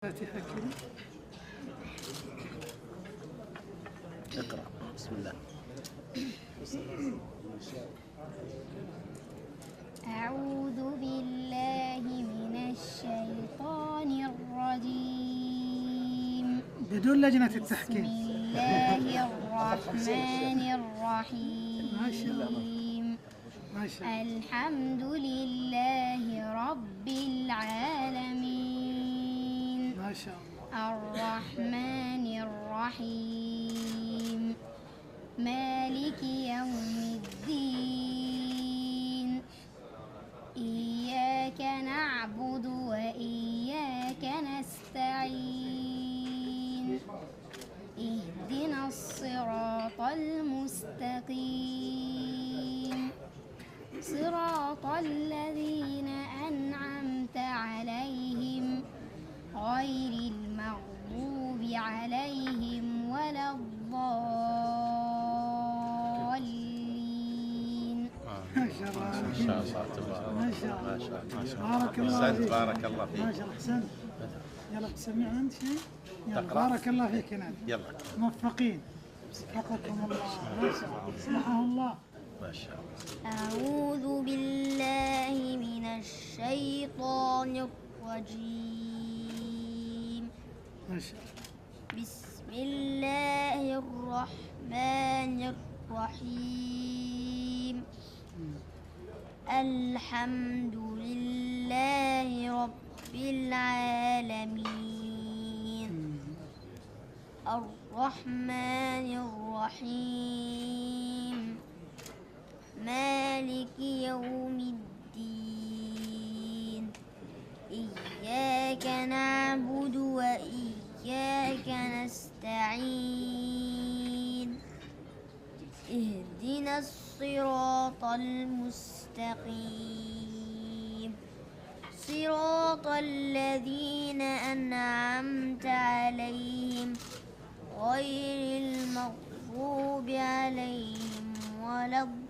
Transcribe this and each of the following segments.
فاتحة كده. اقرأ بسم الله. أعوذ بالله من الشيطان الرجيم. بدون لجنة بسم التحكيم. الله الرحمن الرحيم. ما شاء الله. ما شاء الله. الحمد لله رب العالمين. ما شاء الله. الرحمن الرحيم مالك يوم الدين. إياك نعبد وإياك نستعين. اهدنا الصراط المستقيم صراط الذين أنعمت عليهم غير المغضوب عليهم ولا الضالين. ما شاء الله. ما شاء الله تبارك. ما شاء الله. ما شاء الله. بارك الله أحسنت فيك. بارك الله ما فيك. شاء الله أحسنت. يلا تسمعنا أنت شيء؟ يلا تقرأ. بارك الله فيك يا نادي. يلا موفقين. وفقكم الله. ما شاء الله. أصلحه الله. ما شاء الله. أعوذ بالله من الشيطان الرجيم. ما شاء الله. بسم الله الرحمن الرحيم. الحمد لله رب العالمين. الرحمن الرحيم مالك يوم الدين. إياك نعبد وإياك نستعين. اهدنا الصراط المستقيم صراط الذين أنعمت عليهم غير المغضوب عليهم ولا الضالين.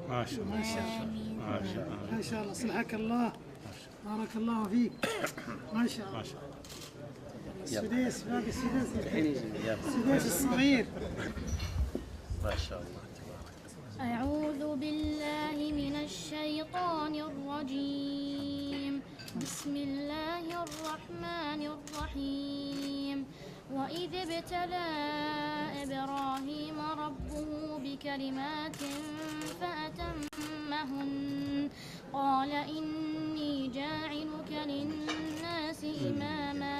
ما شاء الله. آمين. ما شاء الله. ما شاء الله. أصلحك الله. بارك الله فيك. ما شاء الله. ما شاء الله. السديس باقي السديس. يلا. السديس الصغير. ما شاء الله تبارك. أعوذ بالله من الشيطان الرجيم. بسم الله الرحمن الرحيم. وإذ ابتلى إبراهيم ربه بكلمات فأتمهن قال إني جاعلك للناس إماما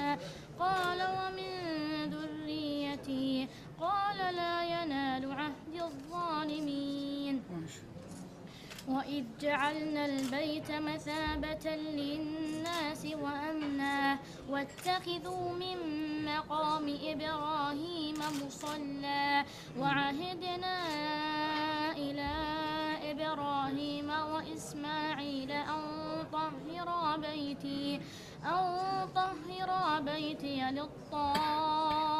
قال ومن ذريتي قال لا ينال عهد الظالمين. وإذ جعلنا البيت مثابة للناس وأمنا واتخذوا من مقام إبراهيم مصلى وعهدنا إلى إبراهيم وإسماعيل أن طهرا بيتي للطائفين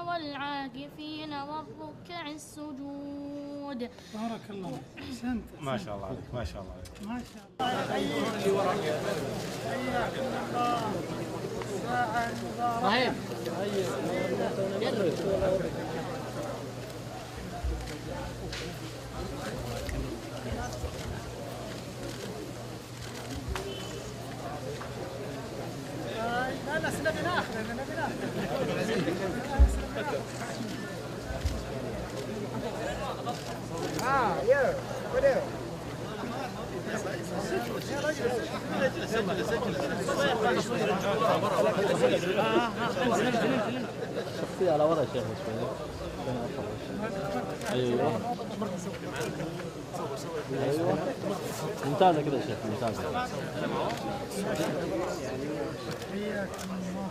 والعاكفين والركع السجود. بارك الله. أحسنت. ما شاء الله عليك. ما شاء الله عليك. ما شاء الله. طيب لا سلمي ناخذ نبي ناخذ. شخصية على وضع شيخ شوي. ايوه ايوه ممتازة كذا يا شيخ ممتازة. حياكم الله.